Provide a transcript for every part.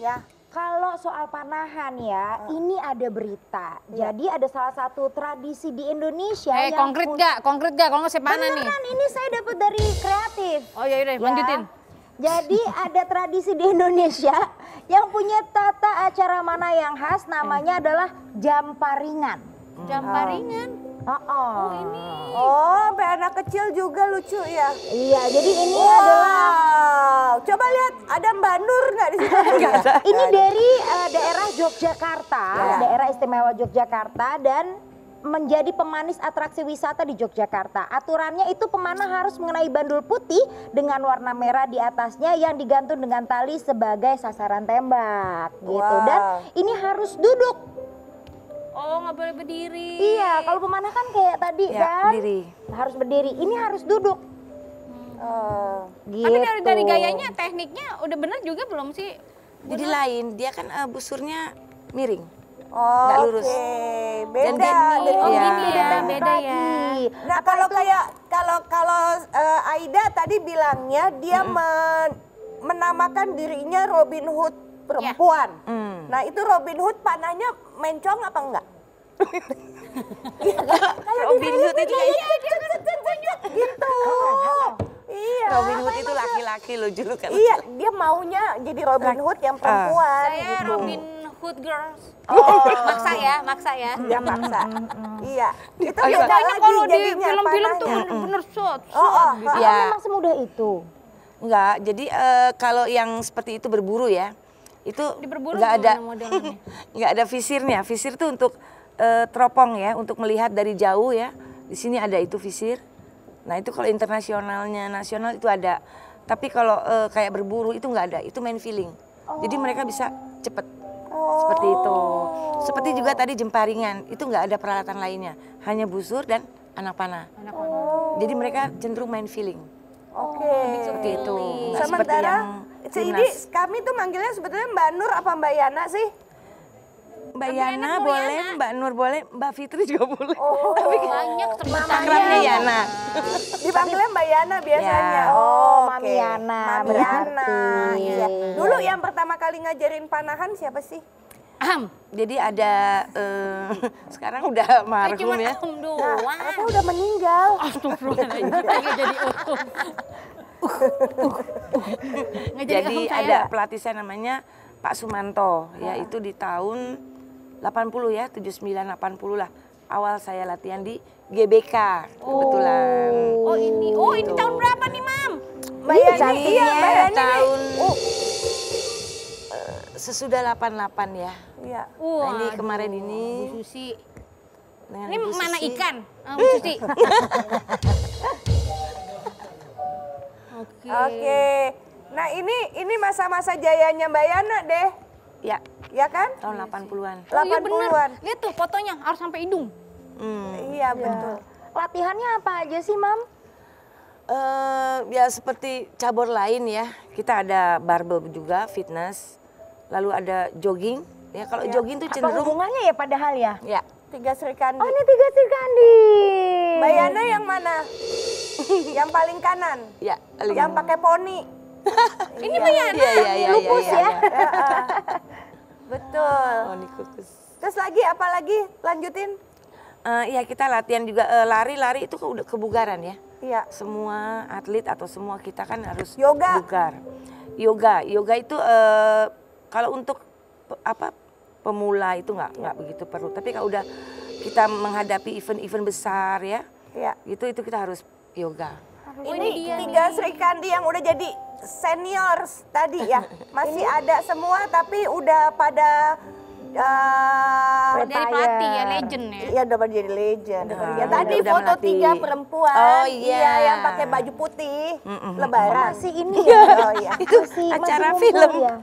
Ya. Kalau soal panahan ya, ini ada berita. Jadi ada salah satu tradisi di Indonesia yang konkret gak? Konkret gak? Kalau nggak saya panah nih. beneran ini saya dapat dari kreatif. Oh ya udah, lanjutin. Jadi ada tradisi di Indonesia yang punya tata acara mana yang khas, namanya adalah jamparingan. Jamparingan. Oh, ini. Oh, sampai anak kecil juga lucu ya. Iya, jadi ini adalah coba lihat ada Mbak Nur nggak di situ? ini dari daerah Yogyakarta, daerah istimewa Yogyakarta, dan menjadi pemanis atraksi wisata di Yogyakarta. Aturannya itu pemanah harus mengenai bandul putih dengan warna merah di atasnya yang digantung dengan tali sebagai sasaran tembak gitu. Dan ini harus duduk. Oh, nggak boleh berdiri. Iya, kalau pemanah kan kayak tadi kan berdiri. harus berdiri. Ini harus duduk. Gitu. Tapi dari gayanya, tekniknya udah bener juga belum sih? Jadi lain, dia kan busurnya miring. Oh, nggak lurus. Beda. Dan dia- Beda ya. Nah, kalau Aida tadi bilangnya dia menamakan dirinya Robin Hood perempuan. Nah, itu Robin Hood panahnya mencong apa enggak? Robin Hood itu gitu. Iya. Robin Hood itu laki-laki loh julukan. Iya, dia maunya jadi Robin Hood yang perempuan Saya gitu. Robin Hood Girls. Maksa ya. Dia maksa. Iya. Itu Banyak beda lagi kalau di jadinya film-film tuh panahnya. bener shot. Apa Ya. memang semudah itu? Enggak, jadi kalau yang seperti itu berburu ya, itu Berburu nggak ada gimana modelnya? nggak ada visirnya. Visir itu untuk teropong ya, untuk melihat dari jauh ya. Di sini ada itu visir. Nah itu kalau internasionalnya, nasional itu ada. Tapi kalau kayak berburu itu nggak ada, itu main feeling. Jadi mereka bisa cepet. Seperti itu. Seperti juga tadi jemparingan, itu nggak ada peralatan lainnya. Hanya busur dan anak panah. Jadi mereka cenderung main feeling. Oke. Seperti itu. Nggak seperti Sementara yang ini timnas. kami tuh manggilnya sebetulnya Mbak Nur apa Mbak Yana sih? Mbak Yana boleh, Mbak Nur boleh, Mbak Fitri juga boleh. Tapi Banyak akrabnya Yana. dipanggilnya Mbak Yana biasanya. Ya. Mami Yana, Mami Yana. berarti. Iya. Dulu yang pertama kali ngajarin panahan siapa sih? Jadi ada sekarang udah marhum Cuma ya. doang. Apa udah meninggal? Astagfirullahaladzim, lagi jadi Jadi ada pelatih saya namanya Pak Sumanto, ya itu di tahun 80 ya, 79 80 lah. Awal saya latihan di GBK kebetulan. Oh ini tahun berapa nih, Mam? Mbak Yani, iya Mbak Yani. Tahun sesudah 88 ya. Iya. Nah, ini kemarin ini Bu Susi. dengan Ini Bu mana Susi. ikan? Bu Susi. Oke. Nah ini masa-masa jayanya Mbak Yana deh. Ya, Ya kan? tahun 80-an. Oh iya bener. 80-an. Lihat tuh fotonya harus sampai hidung. Iya betul. Latihannya apa aja sih, Mam? Ya seperti cabur lain ya. Kita ada barbel juga, fitness. Lalu ada jogging. Ya kalau jogging tuh Apa cenderung hubungannya ya padahal ya? ya. 3 Serikandi. Oh, ini 3 Serikandi. Mbak Yana yang mana? Yang paling kanan. Ya, Yang pakai poni. Ini Mbak Yana. Iya, Lupus ya? Betul. Oh, ini kukus. Terus lagi apa lagi? Lanjutin. Iya kita latihan juga lari-lari itu udah kebugaran ya. Iya. Semua atlet atau semua kita kan harus Yoga. bugar. Yoga itu kalau untuk pemula itu nggak begitu perlu. Tapi kalau udah kita menghadapi event-event besar ya, Iya. itu kita harus yoga. Ini 3 Serikandi yang udah jadi seniors tadi ya. Masih ada semua tapi udah pada Dari pelatih ya, legend ya. Iya udah pada jadi legend. Ya udah tadi melatih. foto 3 perempuan. Oh, iya. Yang pakai baju putih. Lebaran. Masih ini ya? Oh iya. Itu Masih acara ngumpul film. ya?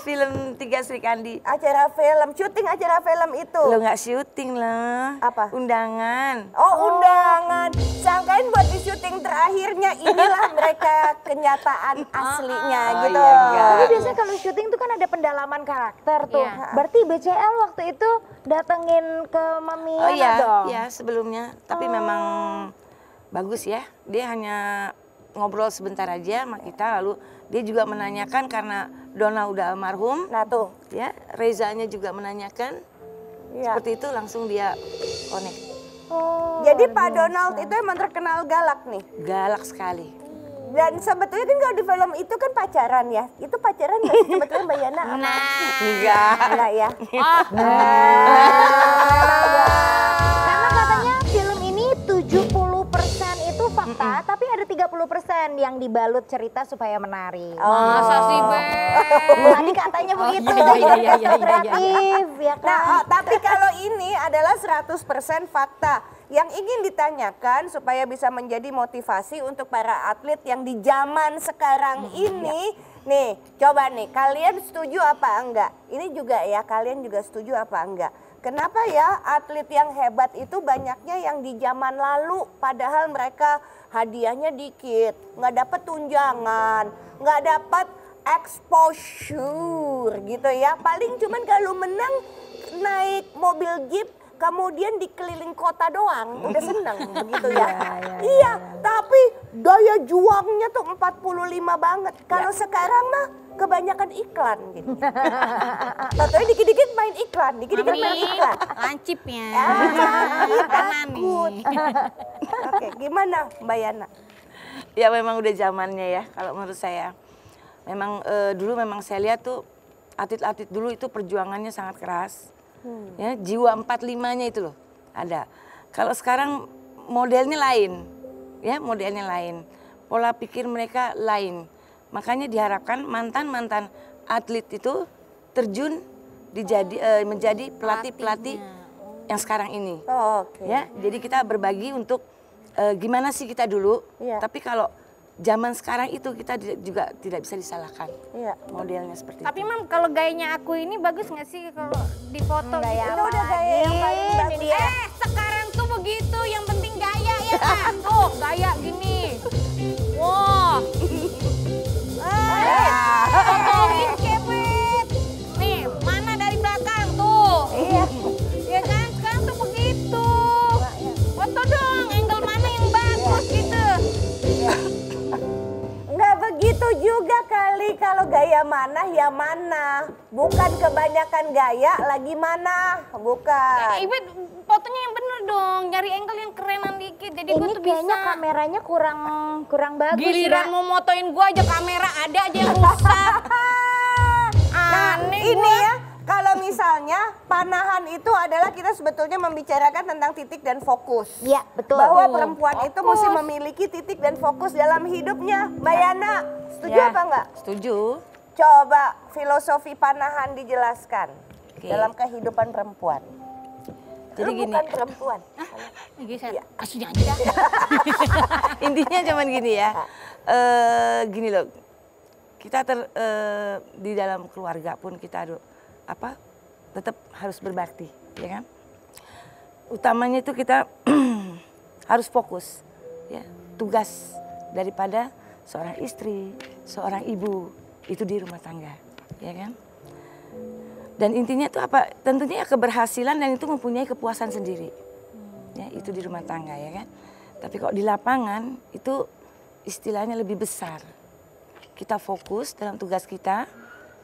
Film 3 Serikandi. Acara film, syuting acara film itu. Lo nggak syuting lah. Apa? Undangan. Oh undangan. Sangkain buat di syuting terakhirnya inilah mereka kenyataan aslinya gitu. iya, enggak. Tapi biasanya kalau syuting tuh kan ada pendalaman karakter tuh. Iya. Berarti BCL waktu itu datengin ke Mami Oh Yana iya, dong? ya sebelumnya. Tapi memang bagus ya. Dia hanya ngobrol sebentar aja sama kita lalu Dia juga menanyakan karena Dona udah almarhum. Nah tuh. Ya, Rezanya juga menanyakan. Ya. Seperti itu langsung dia connect. Oh, Jadi Pak Donald itu emang terkenal galak nih. Galak sekali. Dan sebetulnya kan kalau di film itu kan pacaran ya. Itu pacaran nggak sih sebetulnya Mbak Yana? Enggak. Enggak ya. Karena katanya film ini 70% itu fakta, tapi ada 30% yang dibalut cerita supaya menarik. Masa sih, Be? Tadi katanya begitu. iya. Kreatif, ya kan? Nah, tapi kalau ini adalah 100% fakta. Yang ingin ditanyakan supaya bisa menjadi motivasi untuk para atlet yang di zaman sekarang ini. Nih, coba nih, kalian setuju apa enggak? Ini juga ya, kalian juga setuju apa enggak? Kenapa ya atlet yang hebat itu banyaknya yang di zaman lalu, padahal mereka hadiahnya dikit, nggak dapat tunjangan, nggak dapat exposure gitu ya. Paling cuman kalau menang naik mobil jeep, kemudian dikeliling kota doang, udah seneng begitu ya. Iya, tapi daya juangnya tuh 45 banget. Kalau sekarang mah kebanyakan iklan gitu. Contohnya dikit-dikit main iklan, dikit-dikit main iklan. Lancipnya. Takut. Oke, gimana Mbak Yana? Ya memang udah zamannya ya kalau menurut saya. Memang dulu memang saya lihat tuh atlet-atlet dulu itu perjuangannya sangat keras. Ya, jiwa 45-nya itu loh ada. Kalau sekarang modelnya lain. Ya, modelnya lain. Pola pikir mereka lain. Makanya diharapkan mantan-mantan atlet itu terjun menjadi pelatih-pelatih yang sekarang ini. Oh, oke. Ya, jadi kita berbagi untuk gimana sih kita dulu. Iya. Tapi kalau zaman sekarang itu kita juga tidak bisa disalahkan. Iya. Modelnya seperti Tapi itu. Mam, kalau gayanya aku ini bagus nggak sih kalau di foto Gaya gitu? Itu udah gaya yang paling bagus. Sekarang tuh begitu, yang penting gaya ya kan? Tuh, gaya gini. Wah. Fotoin kepet. Nih, mana dari belakang tuh? Iya. Ya kan, sekarang tuh begitu. Foto dong, angle mana yang bagus gitu. Nggak begitu juga kali, kalau gaya mana ya mana. Bukan kebanyakan gaya lagi mana, bukan. Ibu fotonya yang bener dong, nyari angle yang kerenan dikit. Jadi gue Ini tuh kayaknya bisa. kameranya kurang bagus. Giliran ya. mau motoin gua aja kamera ada aja yang rusak. Nah, Aneh ini gua. ya, kalau misalnya panahan itu adalah kita sebetulnya membicarakan tentang titik dan fokus. Iya, betul. Bahwa perempuan itu mesti memiliki titik dan fokus dalam hidupnya. Mbak Yana, setuju Ya, apa enggak? Setuju. Coba filosofi panahan dijelaskan Oke. dalam kehidupan perempuan. Jadi Lu gini. bukan perempuan. Geser, Iya. kasihnya aja dah. Intinya cuman gini ya. Gini loh. Kita di dalam keluarga pun kita tetap harus berbakti, ya kan? Utamanya itu kita harus fokus, ya. Tugas daripada seorang istri, seorang ibu itu di rumah tangga, ya kan? Dan intinya itu apa? Tentunya keberhasilan dan itu mempunyai kepuasan sendiri. Ya, itu di rumah tangga, ya kan? Tapi kok di lapangan itu istilahnya lebih besar. Kita fokus dalam tugas kita,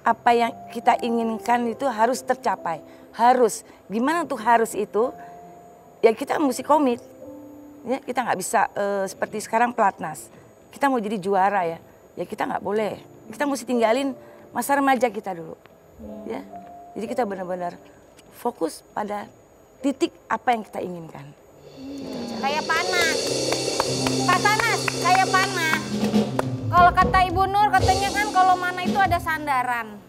apa yang kita inginkan itu harus tercapai. Harus. Gimana untuk harus itu? Ya kita mesti komit. Ya, kita nggak bisa seperti sekarang pelatnas. Kita mau jadi juara ya. Ya kita nggak boleh. Kita mesti tinggalin masa remaja kita dulu. Ya. Jadi kita benar-benar fokus pada titik apa yang kita inginkan. Kayak panah. Kak Sanas, kayak panah. Kalau kata Ibu Nur katanya kan kalau mana itu ada sandaran.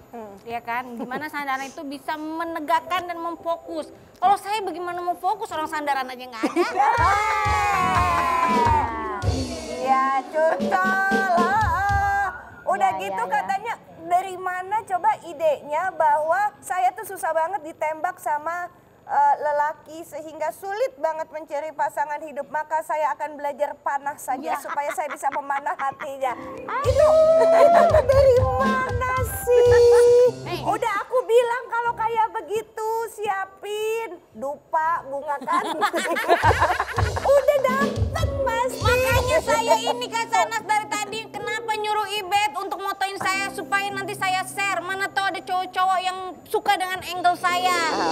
Ya kan, gimana sandaran itu bisa menegakkan dan memfokus. Kalau saya bagaimana mau fokus, orang sandaran aja nggak ada. Ya curcol. Udah Ya, gitu ya. katanya dari mana coba idenya bahwa saya tuh susah banget ditembak sama lelaki sehingga sulit banget mencari pasangan hidup, maka saya akan belajar panah saja supaya saya bisa memanah hatinya. Itu dari mana sih? Udah aku bilang kalau kayak begitu siapin dupa bunga kan. Udah dapet pasti. Makanya saya ini Kak Sanas dari tadi kenapa nyuruh Ibet untuk motoin saya supaya nanti saya share. Mana tahu ada cowok-cowok yang suka dengan angle saya.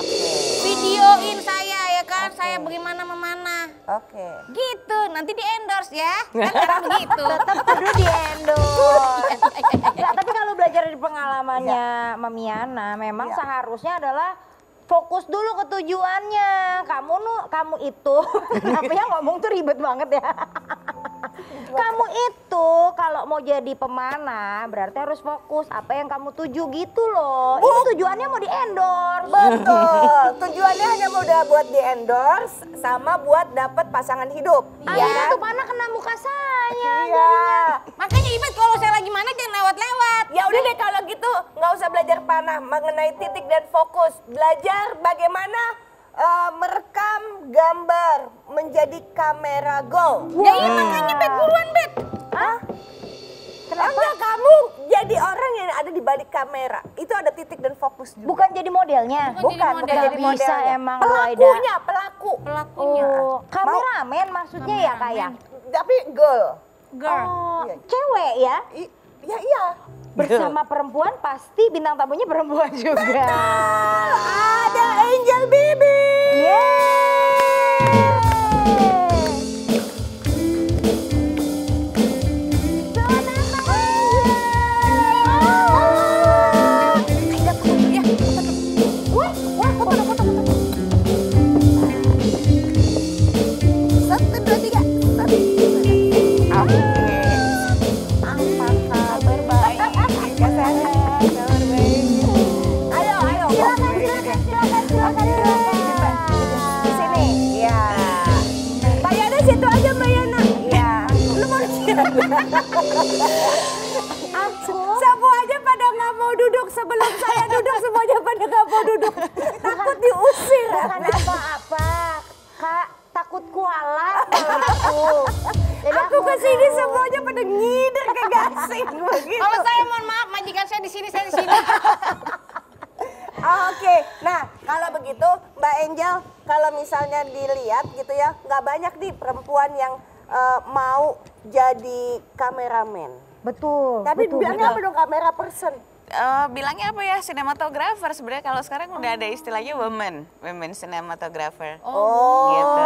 Videoin saya ya kan, saya bagaimana memana. Oke. Gitu, nanti di endorse ya. Kan cara begitu. Tetap kudu di endorse. Nggak, tapi kalau belajar dari pengalamannya Mamiana, memang seharusnya adalah fokus dulu ke tujuannya. Kamu itu, tapi yang ngomong tuh ribet banget ya. Kamu itu kalau mau jadi pemanah berarti harus fokus apa yang kamu tuju gitu loh. Ini tujuannya mau di endorse. Betul. Tujuannya hanya buat di endorse sama buat dapat pasangan hidup. Akhirnya tuh panah kena muka saya. Iya. Makanya Ibet kalau saya lagi mana jangan lewat-lewat. Ya udah deh kalau gitu nggak usah belajar panah mengenai titik dan fokus. Belajar bagaimana merekam gambar menjadi kamera go. Ya iya makanya Bet, buruan Bet. Hah? Kenapa? Enggak, kamu jadi orang yang ada di balik kamera. Itu ada titik dan fokus juga. Bukan jadi modelnya. Bukan jadi Nggak bisa modelnya. emang lo, Aida. Pelakunya. Oh, kameramen maksudnya ya kayak. Tapi girl. Girl. Oh, Iya. cewek ya. Ya iya. Bersama perempuan pasti bintang tamunya perempuan juga. Ada Angel Bibi. Di sini. Ya. Mbak Yana situ aja Mbak Yana. Iya. Lu mau Semua aja pada nggak mau duduk sebelum saya duduk semuanya pada nggak mau duduk. Takut diusir. Bukan apa-apa, Kak. Takut kualat kalau aku. Jadi Aku kesini semuanya pada ngider ke gasing begitu. Kalau saya mohon maaf, majikan saya di sini, saya di sini. Oke, nah kalau begitu Mbak Angel, kalau misalnya dilihat gitu ya, nggak banyak nih perempuan yang mau jadi kameramen. betul. Tapi betul, bilangnya betul. apa dong kamera person? Bilangnya apa ya, sinematografer sebenarnya. Kalau sekarang udah ada istilahnya women cinematographer. Gitu.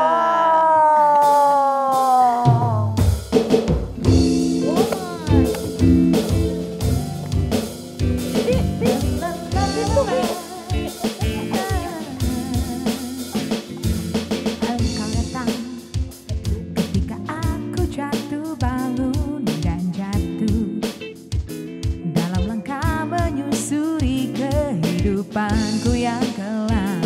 Engkau datang ketika aku jatuh bangun dan jatuh dalam langkah menyusuri kehidupanku yang kelam,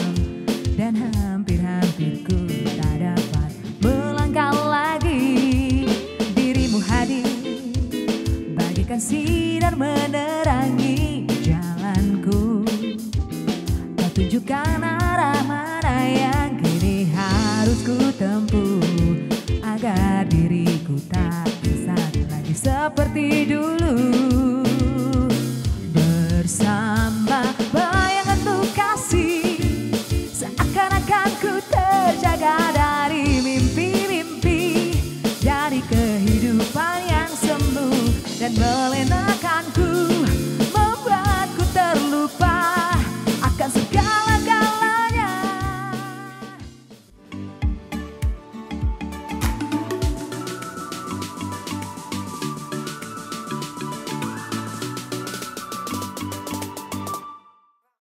dan hampir-hampir ku tak dapat melangkah lagi. Dirimu hadir bagikan sinar menerangi jalanku. Kau tunjukkan arah mana yang kini harus ku tempuh, agar diriku tak tersesat lagi seperti dulu. Bersama bayangan untuk kasih, seakan-akan ku terjaga dari mimpi-mimpi, dari kehidupan yang semu dan melena